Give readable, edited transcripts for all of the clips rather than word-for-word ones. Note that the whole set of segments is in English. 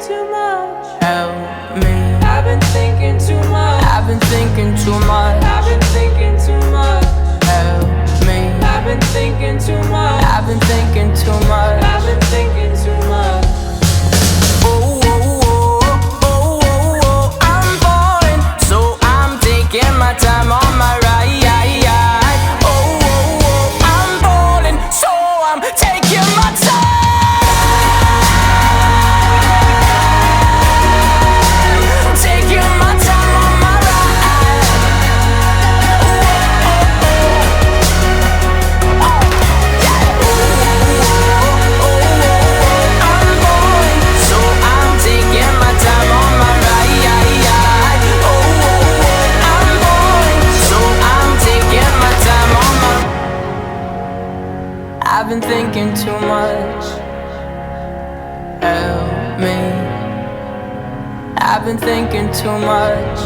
too much. Help me. I've been thinking too much. I've been thinking too much. I've been thinking too much. Help me. I've been thinking too much. I've been thinking too much. I've been thinking too much. Oh, oh, oh, oh, oh, oh. I'm falling, so I'm taking my time on my ride. Oh, oh, oh, I'm falling, so I'm taking my time. Taking my time on my ride. Oh, oh, oh, yeah. Oh, oh, oh, I'm falling, so I'm taking my time on my ride. Oh, oh, oh, I'm falling, so I'm taking my time on my. I've been thinking too much. Help me. I've been thinking too much.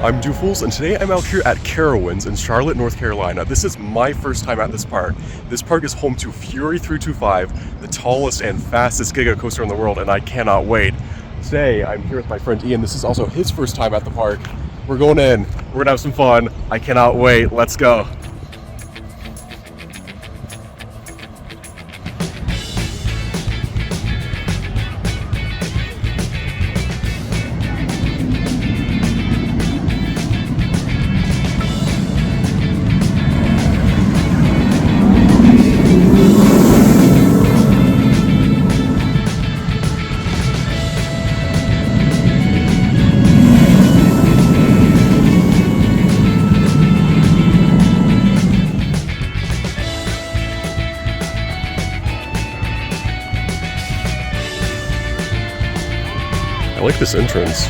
I'm Doofles, and today I'm out here at Carowinds in Charlotte, North Carolina. This is my first time at this park. This park is home to Fury 325, the tallest and fastest giga coaster in the world, and I cannot wait. Today, I'm here with my friend Ian. This is also his first time at the park. We're going in. We're gonna have some fun. I cannot wait. Let's go. I like this entrance.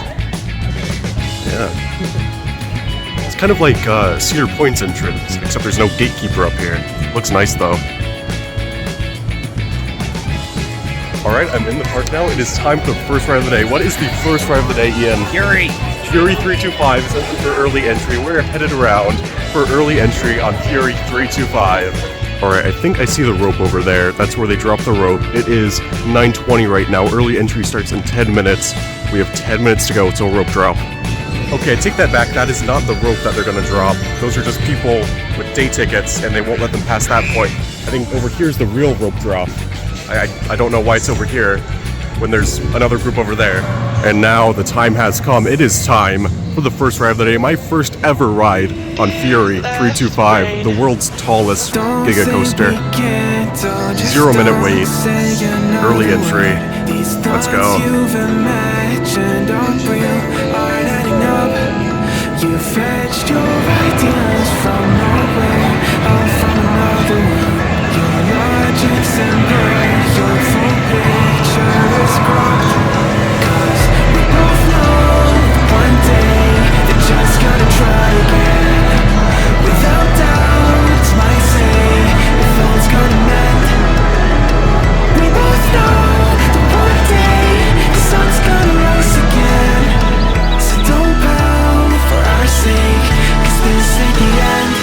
Yeah. It's kind of like Cedar Point's entrance, except there's no gatekeeper up here. Looks nice though. Alright, I'm in the park now. It is time for the first ride of the day. What is the first ride of the day, Ian? Fury 325 is open for early entry. We're headed around for early entry on Fury 325. Alright, I think I see the rope over there. That's where they drop the rope. It is 9:20 right now. Early entry starts in 10 minutes. We have 10 minutes to go till rope drop. Okay, I take that back. That is not the rope that they're going to drop. Those are just people with day tickets, and they won't let them pass that point. I think over here is the real rope drop. I don't know why it's over here when there's another group over there. And now the time has come. It is time for the first ride of the day. My first ever ride on Fury 325, the world's tallest giga coaster. 0 minute wait, early entry. Let's go. You fetched your ideas from nowhere, or from another world. Your logic's and brain, your full picture is gone. 'Cause we both know one day they're just gonna try again. Without doubt, might say if all's gonna mend. We both know that one day the sun's gonna rise again. So don't bow for our sake, 'cause this ain't the end.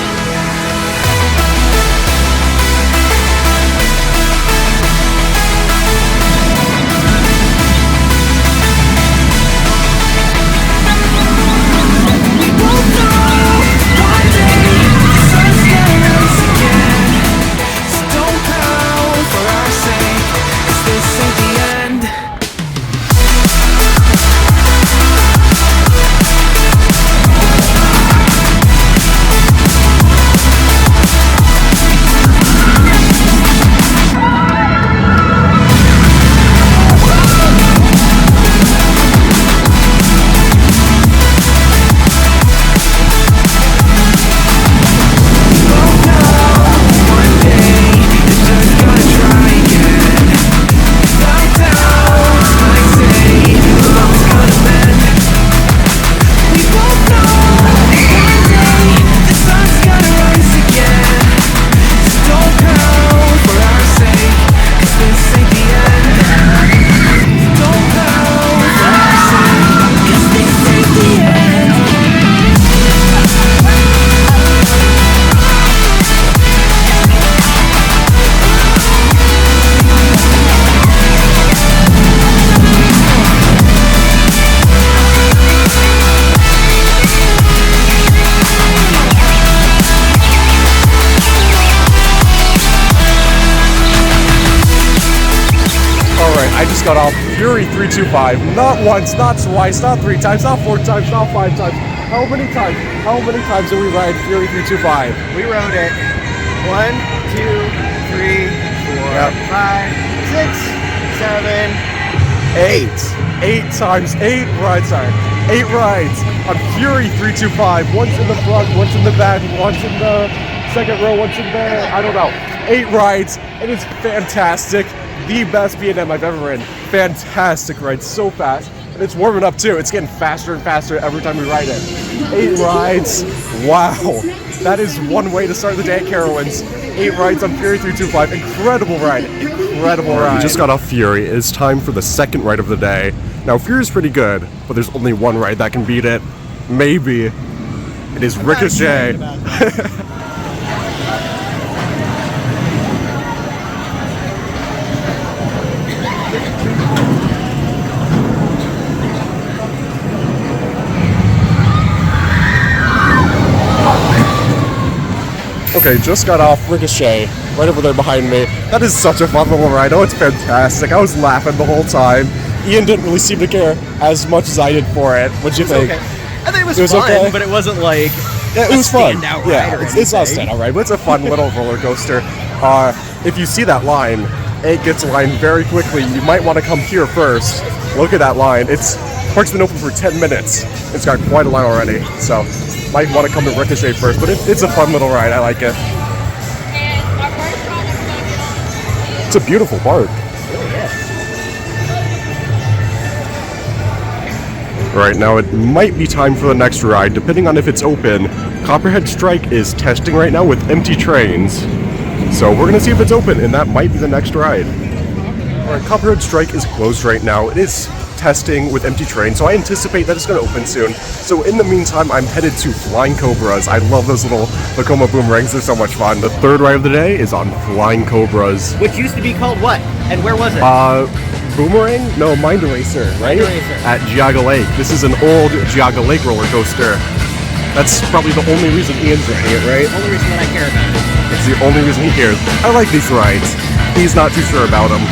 just got off Fury 325. Not once, not twice, not 3 times, not 4 times, not 5 times. How many times? How many times did we ride Fury 325? We rode it 1, 2, 3, 4, 5, 6, 7, 8 times, 8 rides, sorry. 8 rides on Fury 325. Once in the front, once in the back, once in the second row, once in there, I don't know. 8 rides, and it's fantastic. The best B&M I've ever ridden. Fantastic ride, so fast. And it's warming up too. It's getting faster and faster every time we ride it. 8 rides, wow. That is one way to start the day at Carowinds. 8 rides on Fury 325. Incredible ride, incredible ride. We just got off Fury. It's time for the second ride of the day. Now Fury's pretty good, but there's only one ride that can beat it. Maybe. It is Ricochet. Okay, just got off Ricochet, right over there behind me. That is such a fun little ride. Oh, it's fantastic. I was laughing the whole time. Ian didn't really seem to care as much as I did for it. What'd you think? Okay. I think it was fun, okay, but it wasn't like yeah, it was fun. Yeah, it's not a standout ride, but it's a fun little roller coaster. If you see that line, it gets lined very quickly. You might want to come here first. Look at that line. Park's been open for 10 minutes. It's got quite a line already, so might want to come to Ricochet first, but it's a fun little ride. I like it. It's a beautiful park. Right now, it might be time for the next ride, depending on if it's open. Copperhead Strike is testing right now with empty trains, so we're gonna see if it's open, and that might be the next ride. Alright, Copperhead Strike is closed right now. It is testing with empty trains, so I anticipate that it's going to open soon. So in the meantime, I'm headed to Flying Cobras. I love those little Vekoma boomerangs. They're so much fun. The third ride of the day is on Flying Cobras. Which used to be called what? And where was it? Boomerang? No, Mind Eraser, right? Mind Eraser. At Geauga Lake. This is an old Geauga Lake roller coaster. That's probably the only reason Ian's riding it, right? The only reason that I care about it. It's the only reason he cares. I like these rides. He's not too sure about them.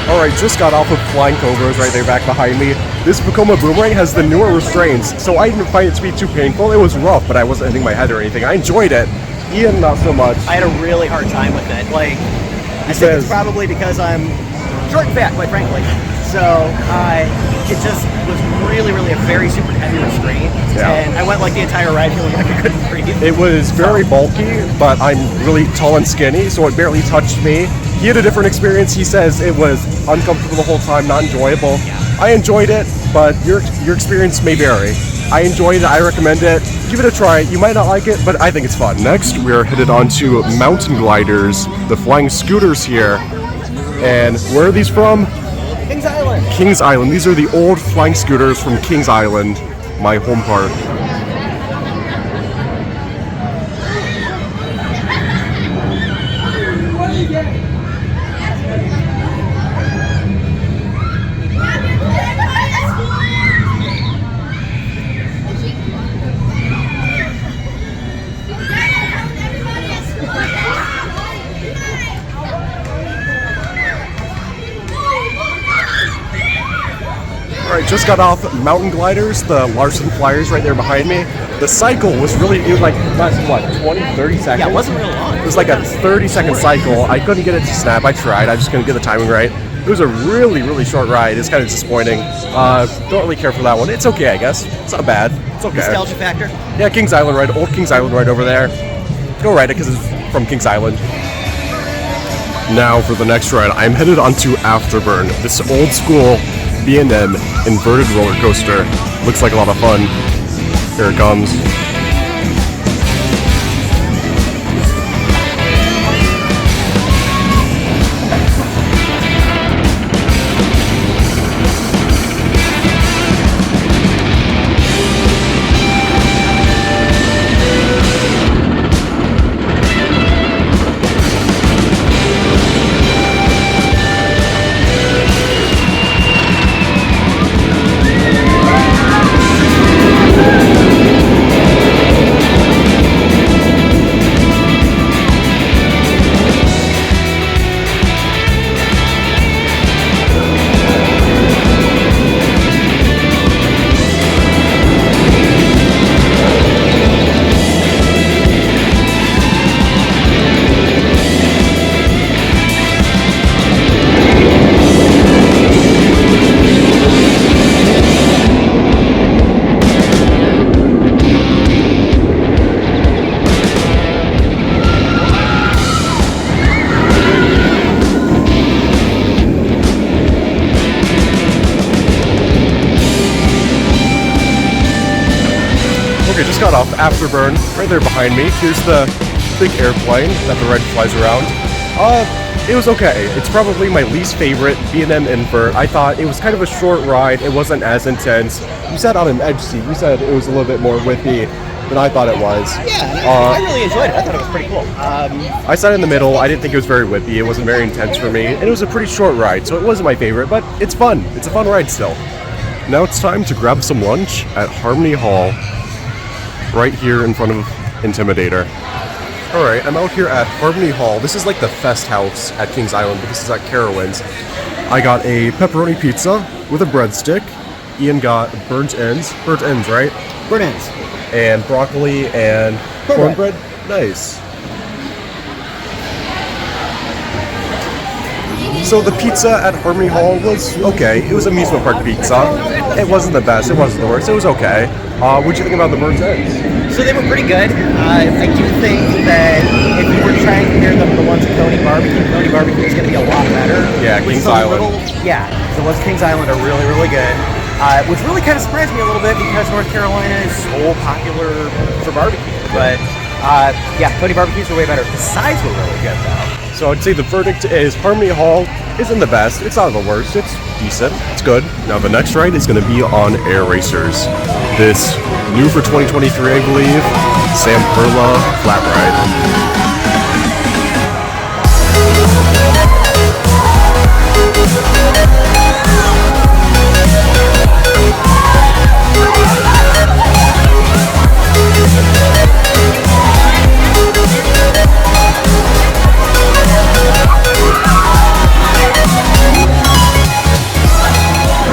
Alright, just got off of Flying Cobras right there back behind me. This Vekoma boomerang has the newer restraints, so I didn't find it to be too painful. It was rough, but I wasn't hitting my head or anything. I enjoyed it. Ian, not so much. I had a really hard time with it. Like, I think it's probably because I'm short and fat, quite frankly. So, it just was really, really a very super heavy restraint. Yeah. And I went like the entire ride feeling like I couldn't breathe. It was very bulky, but I'm really tall and skinny, so it barely touched me. He had a different experience. He says it was uncomfortable the whole time, not enjoyable. I enjoyed it, but your experience may vary. I enjoyed it. I recommend it. Give it a try. You might not like it, but I think it's fun. Next, we are headed on to mountain gliders, the flying scooters here. And where are these from? Kings Island. Kings Island. These are the old flying scooters from Kings Island, my home park. Alright, just got off Mountain Gliders, the Larson Flyers right there behind me. The cycle was really, it was like, lasted what, 20, 30 seconds? Yeah, it wasn't real long. It was like a 30-second cycle. I couldn't get it to snap. I tried. I just couldn't get the timing right. It was a really, really short ride. It's kind of disappointing. Don't really care for that one. It's okay, I guess. It's not bad. It's okay. Nostalgia factor? Yeah, Kings Island ride. Old Kings Island ride over there. Go ride it because it's from Kings Island. Now for the next ride, I'm headed onto Afterburn. This old school B&M inverted roller coaster. Looks like a lot of fun. Here it comes. Okay, just got off Afterburn, right there behind me. Here's the big airplane that the ride flies around. It was okay. It's probably my least favorite B&M invert. I thought it was kind of a short ride. It wasn't as intense. You sat on an edge seat. You said it was a little bit more whippy than I thought it was. Yeah, I really enjoyed it. I thought it was pretty cool. I sat in the middle. I didn't think it was very whippy. It wasn't very intense for me. And it was a pretty short ride, so it wasn't my favorite, but it's fun. It's a fun ride still. Now it's time to grab some lunch at Harmony Hall, right here in front of Intimidator. Alright, I'm out here at Harmony Hall. This is like the fest house at Kings Island, but this is at Carowinds. I got a pepperoni pizza with a breadstick. Ian got burnt ends, right? Burnt ends. And broccoli and cornbread. Nice. So the pizza at Harmony Hall was okay. It was amusement park pizza. It wasn't the best. It wasn't the worst. It was okay. What'd you think about the burnt ends? So they were pretty good. I do think that if you were trying to compare them to the ones at Coney Barbecue is going to be a lot better. Yeah, Kings Island. The ones at Kings Island are really, really good. Which really kind of surprised me a little bit because North Carolina is so popular for barbecue. But Coney Barbecues were way better. The sides were really good though. So I'd say the verdict is Harmony Hall isn't the best. It's not the worst. It's decent. It's good. Now the next ride is going to be on Air Racers. This new for 2023, I believe, Sam Hurler flat ride.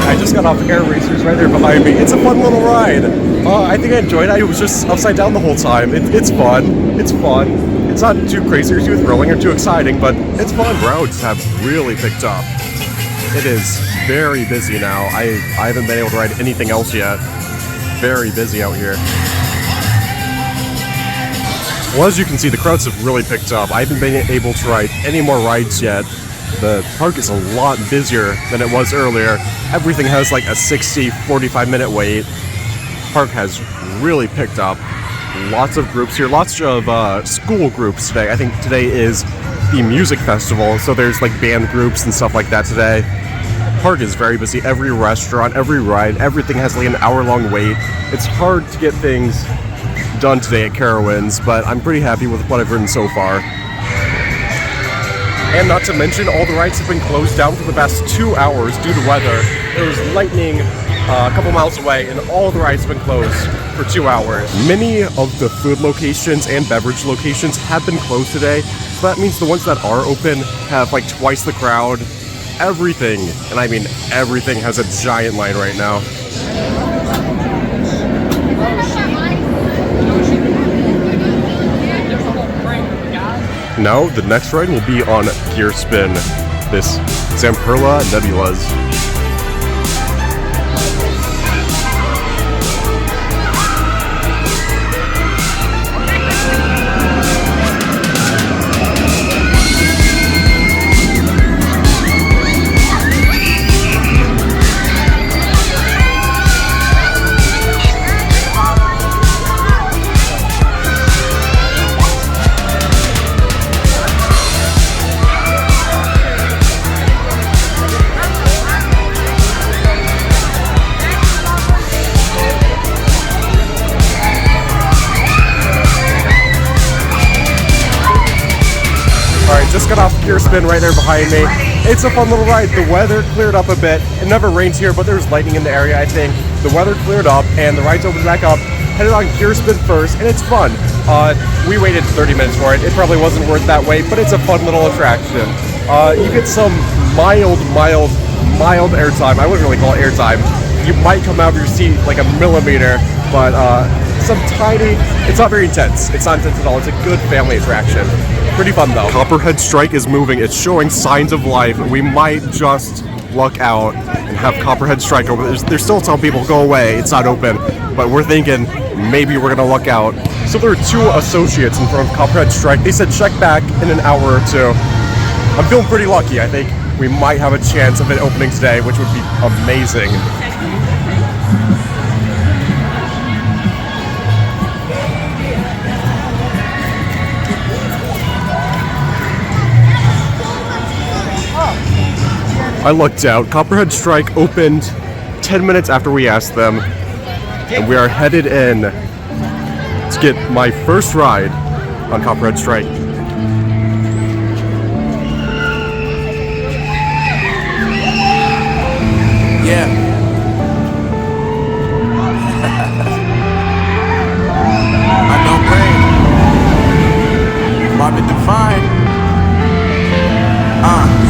I just got off Air Racers right there behind me. It's a fun little ride. I think I enjoyed it. I was just upside down the whole time. It's fun. It's fun. It's not too crazy or too thrilling or too exciting, but it's fun. Routes have really picked up. It is very busy now. I haven't been able to ride anything else yet. Very busy out here. Well, as you can see, the crowds have really picked up. I haven't been able to ride any more rides yet. The park is a lot busier than it was earlier. Everything has like a 60, 45-minute wait. Park has really picked up. Lots of groups here, lots of school groups today. I think today is the music festival, so there's like band groups and stuff like that today. Park is very busy. Every restaurant, every ride, everything has like an hour-long wait. It's hard to get things done today at Carowinds, but I'm pretty happy with what I've ridden so far. And not to mention, all the rides have been closed down for the past 2 hours due to weather. There was lightning a couple miles away, and all the rides have been closed for 2 hours. Many of the food locations and beverage locations have been closed today, so that means the ones that are open have like twice the crowd. everything, and I mean everything, has a giant line right now. Now, the next ride will be on Gear Spin, this Zamperla Nebulas. Just got off Gear Spin right there behind me. It's a fun little ride. The weather cleared up a bit. It never rains here, but there's lightning in the area, I think. The weather cleared up and the ride's opened back up. Headed on Gear Spin first, and it's fun. We waited 30 minutes for it. It probably wasn't worth that wait, but it's a fun little attraction. You get some mild airtime. I wouldn't really call it airtime. You might come out of your seat like a millimeter, but some tiny, it's not very intense. It's not intense at all. It's a good family attraction. Pretty fun though. Copperhead Strike is moving. It's showing signs of life. We might just luck out and have Copperhead Strike over. They're still telling people go away. It's not open. But we're thinking maybe we're gonna luck out. So there are two associates in front of Copperhead Strike. They said check back in an hour or two. I'm feeling pretty lucky. I think we might have a chance of it opening today, which would be amazing. I looked out. Copperhead Strike opened 10 minutes after we asked them, and we are headed in to get my first ride on Copperhead Strike. Yeah. I know brain. Marvin Divine.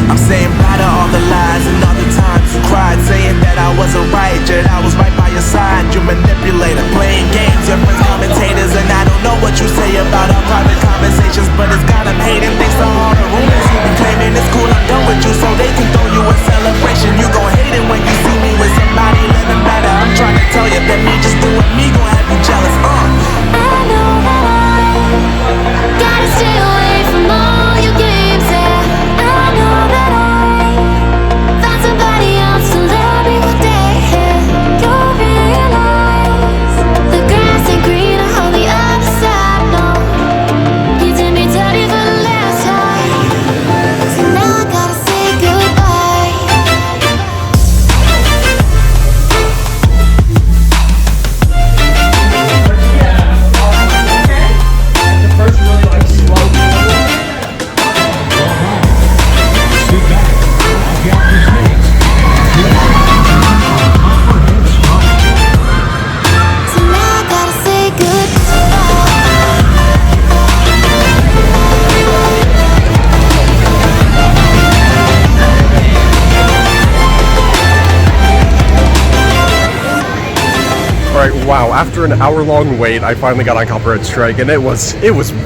I'm saying bye to all the lies and all the times you cried, saying that I wasn't right, yet I was right by your side. You manipulator, playing games, your friends commentators, and I don't know what you say about our private conversations, but it's got them hating thanks to all the rumors you be claiming. It's cool, I'm done with you, so they can throw you a celebration. You gon' hate it when you see me with somebody living better. I'm trying to tell you that me just doing me gon' have you jealous. I know that I gotta stay away from all your games, yeah. I know that I found somebody else to love me one day, yeah. You'll realize the grass ain't greener on the other side, no. You did me dirty for the last time, so now I gotta say goodbye. So now I gotta say Alright, wow, after an hour-long wait, I finally got on Copperhead Strike, and it was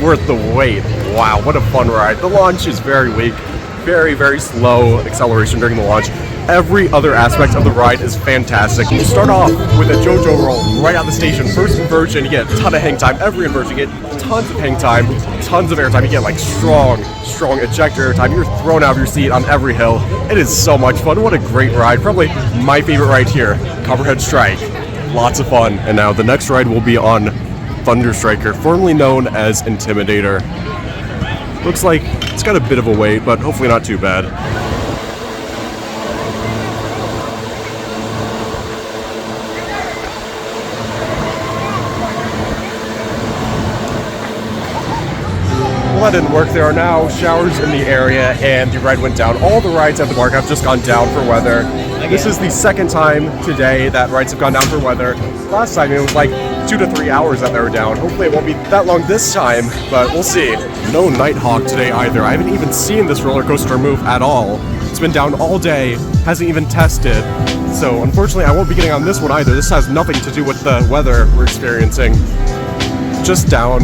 worth the wait. Wow, what a fun ride. The launch is very weak, very slow acceleration during the launch. Every other aspect of the ride is fantastic. You start off with a JoJo roll right out the station. First inversion, you get a ton of hang time. Every inversion, you get tons of hang time, tons of air time. You get like strong ejector air time. You're thrown out of your seat on every hill. It is so much fun. What a great ride. Probably my favorite ride here, Copperhead Strike. Lots of fun. And now the next ride will be on Thunder Striker, formerly known as Intimidator. Looks like it's got a bit of a wait, but hopefully not too bad. Well, that didn't work. There are now showers in the area, and the ride went down. All the rides at the park have just gone down for weather. This is the second time today that rides have gone down for weather. Last time it was like 2 to 3 hours that they were down. Hopefully it won't be that long this time, but we'll see. No Nighthawk today either. I haven't even seen this roller coaster move at all. It's It's been down all day, hasn't even tested. So unfortunately, I won't be getting on this one either. This has nothing to do with the weather we're experiencing. Just down.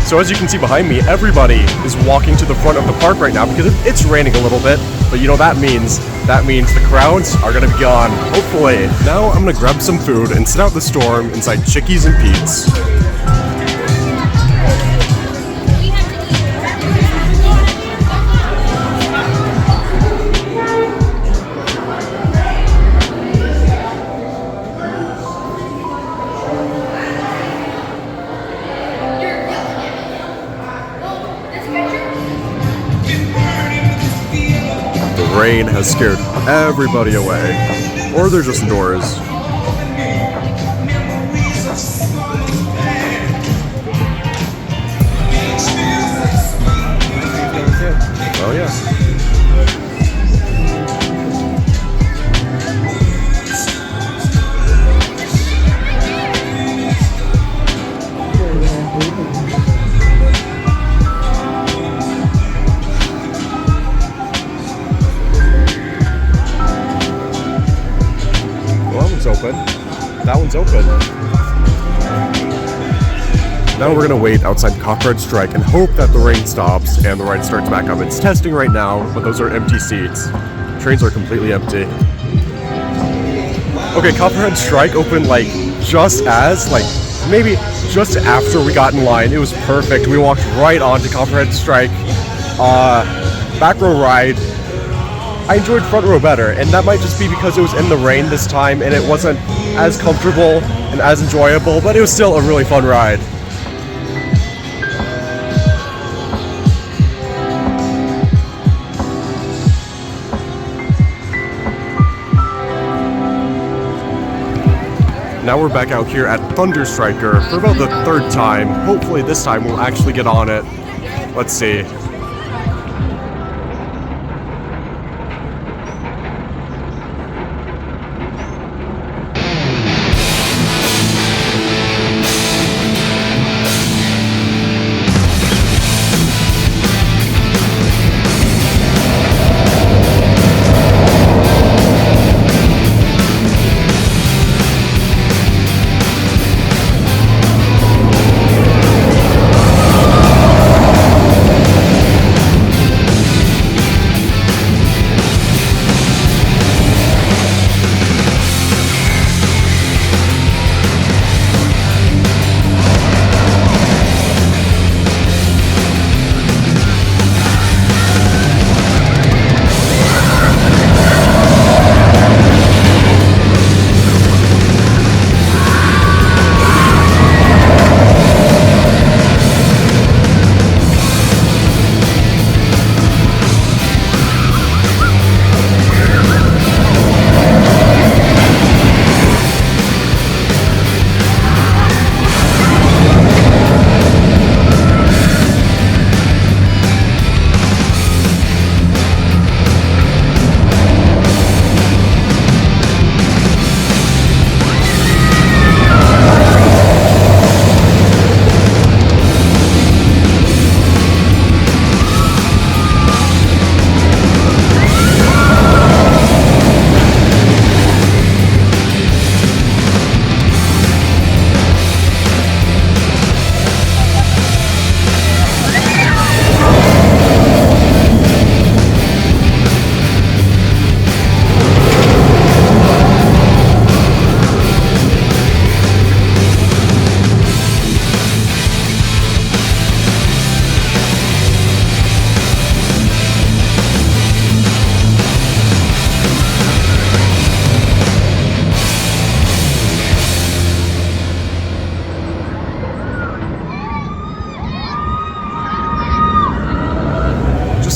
So as you can see behind me, everybody is walking to the front of the park right now because it's raining a little bit. But you know what that means? That means the crowds are gonna be gone, hopefully. Now I'm gonna grab some food and sit out the storm inside Chickies and Pete's. The rain has scared everybody away, or they're just indoors. Oh yeah. Open. That one's open. Now we're gonna wait outside Copperhead Strike and hope that the rain stops and the ride starts back up. It's testing right now, but those are empty seats. Trains are completely empty. Okay, Copperhead Strike opened like maybe just after we got in line. It was perfect. We walked right onto Copperhead Strike. Back row ride. I enjoyed front row better, and that might just be because it was in the rain this time and it wasn't as comfortable and as enjoyable, but it was still a really fun ride. Now we're back out here at Thunder Striker for about the third time. Hopefully this time we'll actually get on it. Let's see.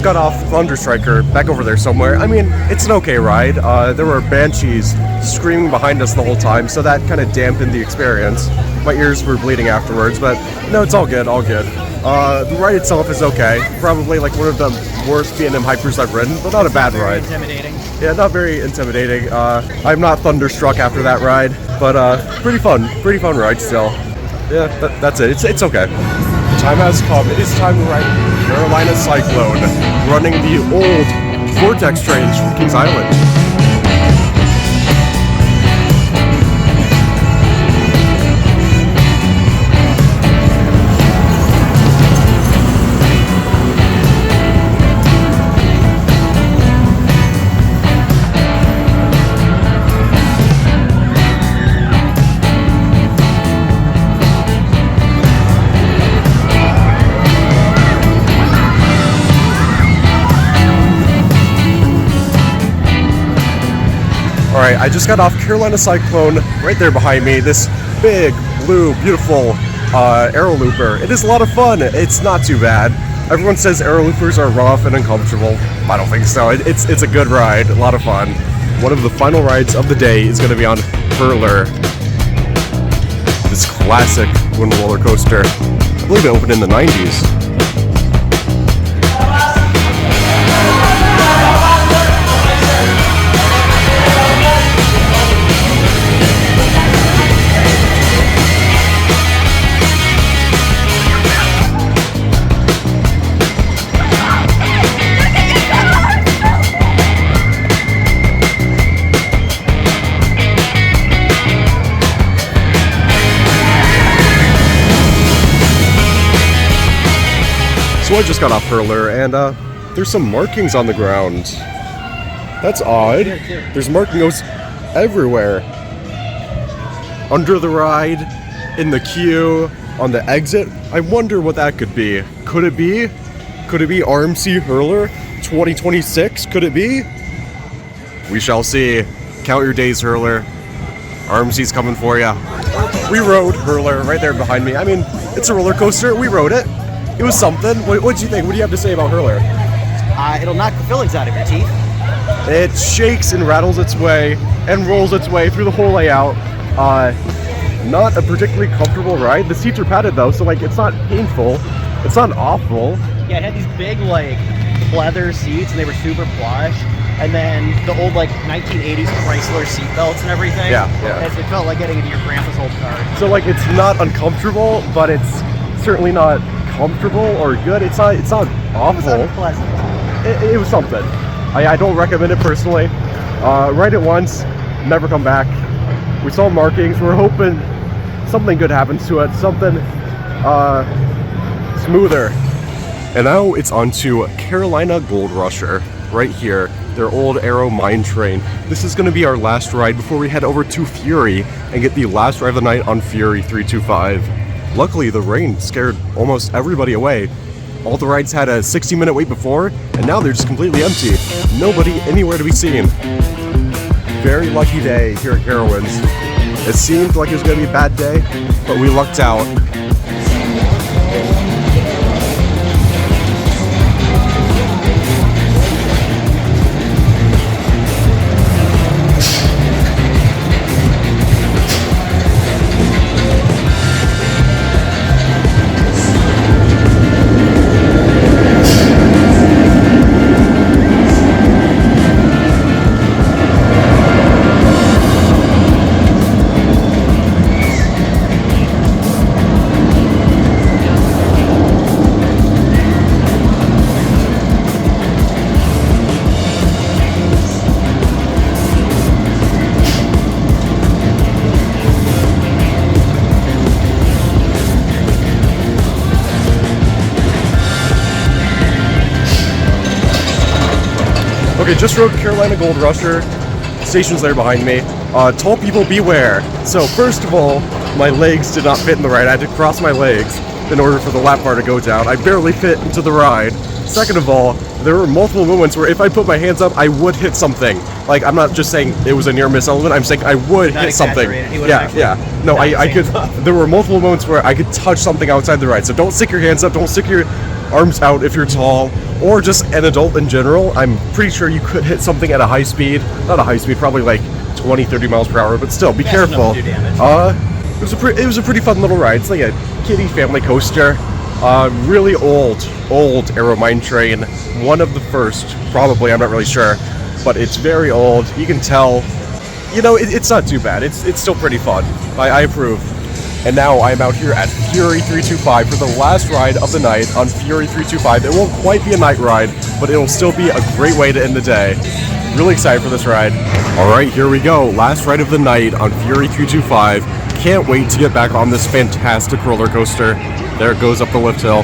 Got off Thunder Striker back over there somewhere. I mean, it's an okay ride. There were banshees screaming behind us the whole time, so that kind of dampened the experience. My ears were bleeding afterwards, but no, it's all good, all good. The ride itself is okay. Probably like one of the worst B&M Hypers I've ridden, but not a bad ride. Intimidating. Yeah, not very intimidating. I'm not thunderstruck after that ride, but pretty fun ride still. Yeah, that's it. It's okay. The time has come. It is time to ride Carolina Cyclone, running the old Vortex trains from Kings Island. Alright, I just got off Carolina Cyclone right there behind me. This big, blue, beautiful aero looper. It is a lot of fun. It's not too bad. Everyone says aero loopers are rough and uncomfortable. I don't think so. It's a good ride, a lot of fun. One of the final rides of the day is going to be on Hurler. This classic wooden roller coaster. I believe it opened in the 90s. So I just got off Hurler, and there's some markings on the ground. That's odd. There's markings everywhere. Under the ride, in the queue, on the exit. I wonder what that could be. Could it be RMC Hurler 2026? Could it be? We shall see. Count your days, Hurler. RMC's coming for ya. We rode Hurler right there behind me. I mean, it's a roller coaster. We rode it. It was something. What do you think? What do you have to say about Hurler? It'll knock the fillings out of your teeth. It shakes and rattles its way and rolls its way through the whole layout. Not a particularly comfortable ride. The seats are padded though, so like it's not painful. It's not awful. Yeah, it had these big like leather seats, and they were super plush. And then the old like 1980s Chrysler seat belts and everything. Yeah. It felt like getting into your grandpa's old car. So like it's not uncomfortable, but it's certainly not comfortable or good. It's not awful. It was unpleasant. It was something. I don't recommend it personally. Ride it once, never come back. We saw markings. We're hoping something good happens to it. Something smoother. And now it's on to Carolina Goldrusher. Right here, their old Aero mine train. This is going to be our last ride before we head over to Fury and get the last ride of the night on Fury 325. Luckily, the rain scared almost everybody away. All the rides had a 60-minute wait before, and now they're just completely empty. Nobody anywhere to be seen. Very lucky day here at Carowinds. It seemed like it was going to be a bad day, but we lucked out. Okay, just rode Carolina Goldrusher. Station's there behind me. Tall people beware. So first of all, my legs did not fit in the ride. I had to cross my legs in order for the lap bar to go down. I barely fit into the ride. Second of all, there were multiple moments where if I put my hands up, I would hit something. Like, I'm not just saying it was a near miss element, I'm saying I would hit something. Yeah. No, I could. There were multiple moments where I could touch something outside the ride. So don't stick your hands up, don't stick your arms out if you're tall, or just an adult in general. I'm pretty sure you could hit something at a high speed. Not a high speed, probably like 20, 30 miles per hour, but still, be careful. It was a pretty fun little ride. It's like a kiddie family coaster. Really old Aero mine train. One of the first, probably, I'm not really sure. But it's very old. You can tell, you know, it's not too bad. It's still pretty fun. I approve. And now I'm out here at Fury 325 for the last ride of the night on Fury 325. It won't quite be a night ride, but it'll still be a great way to end the day. Really excited for this ride. Alright, here we go. Last ride of the night on Fury 325. Can't wait to get back on this fantastic roller coaster. There it goes up the lift hill.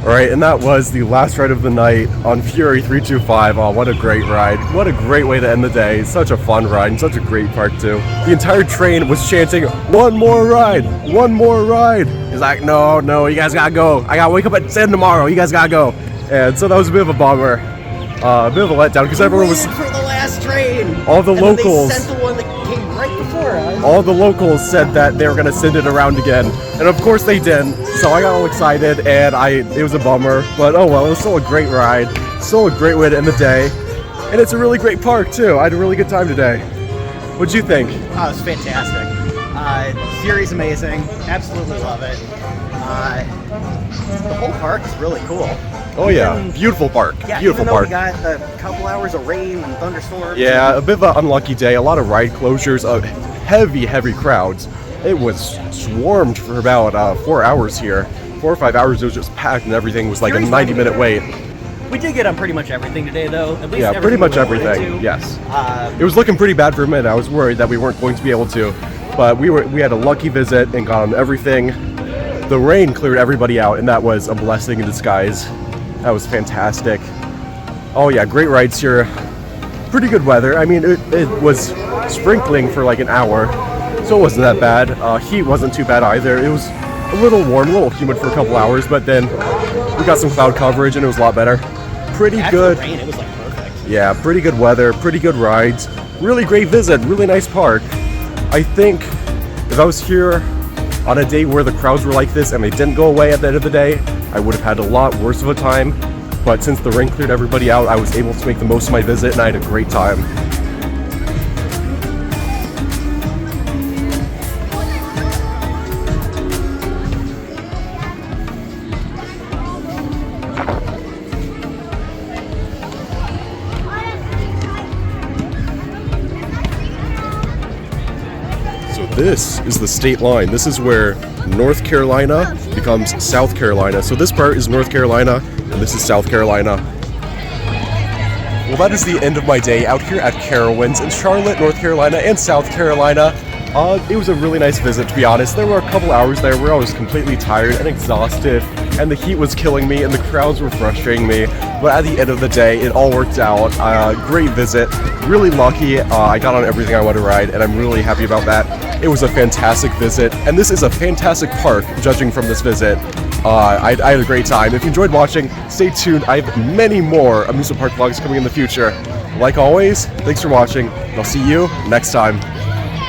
Alright, and that was the last ride of the night on Fury 325. Oh, what a great ride. What a great way to end the day. Such a fun ride and such a great park too. The entire train was chanting, "One more ride! One more ride!" He's like, no, you guys gotta go. I gotta wake up at 10 tomorrow. You guys gotta go. And so that was a bit of a bummer. A bit of a letdown because everyone was... for the last train! All the locals... They sent the one that came right before us. All the locals said that they were going to send it around again. And of course they didn't. So I got all excited and it was a bummer. But oh well, it was still a great ride. Still a great way to end the day. And it's a really great park too. I had a really good time today. What'd you think? Oh, it was fantastic. Fury's amazing. Absolutely love it. The whole park is really cool. Oh yeah, beautiful park. Yeah, Beautiful even though park. we got a couple hours of rain and thunderstorms. Yeah, a bit of an unlucky day. A lot of ride closures, heavy crowds. It was swarmed for about 4 hours here. 4 or 5 hours. It was just packed and everything was like a 90-minute wait. We did get on pretty much everything today, though. At least Yeah, pretty much we wanted everything. to. Yes. It was looking pretty bad for a minute. I was worried that we weren't going to be able to, but we had a lucky visit and got on everything. The rain cleared everybody out, and that was a blessing in disguise. That was fantastic. Oh yeah, great rides here. Pretty good weather. I mean, it was sprinkling for like an hour, so it wasn't that bad. Heat wasn't too bad either. It was a little warm, a little humid for a couple hours, but then we got some cloud coverage and it was a lot better. Pretty After good. the rain, it was like perfect. Yeah, pretty good weather, pretty good rides. Really great visit, really nice park. I think if I was here on a day where the crowds were like this and they didn't go away at the end of the day, I would have had a lot worse of a time. But since the rain cleared everybody out, I was able to make the most of my visit and I had a great time. This is the state line. This is where North Carolina becomes South Carolina. So this part is North Carolina, and this is South Carolina. Well, that is the end of my day out here at Carowinds in Charlotte, North Carolina, and South Carolina. It was a really nice visit, to be honest. There were a couple hours there where I was completely tired and exhausted, and the heat was killing me, and the crowds were frustrating me. But at the end of the day, it all worked out. Great visit. Really lucky. I got on everything I wanted to ride, and I'm really happy about that. It was a fantastic visit, and this is a fantastic park, judging from this visit. I had a great time. If you enjoyed watching, stay tuned. I have many more amusement park vlogs coming in the future. Like always, thanks for watching, and I'll see you next time.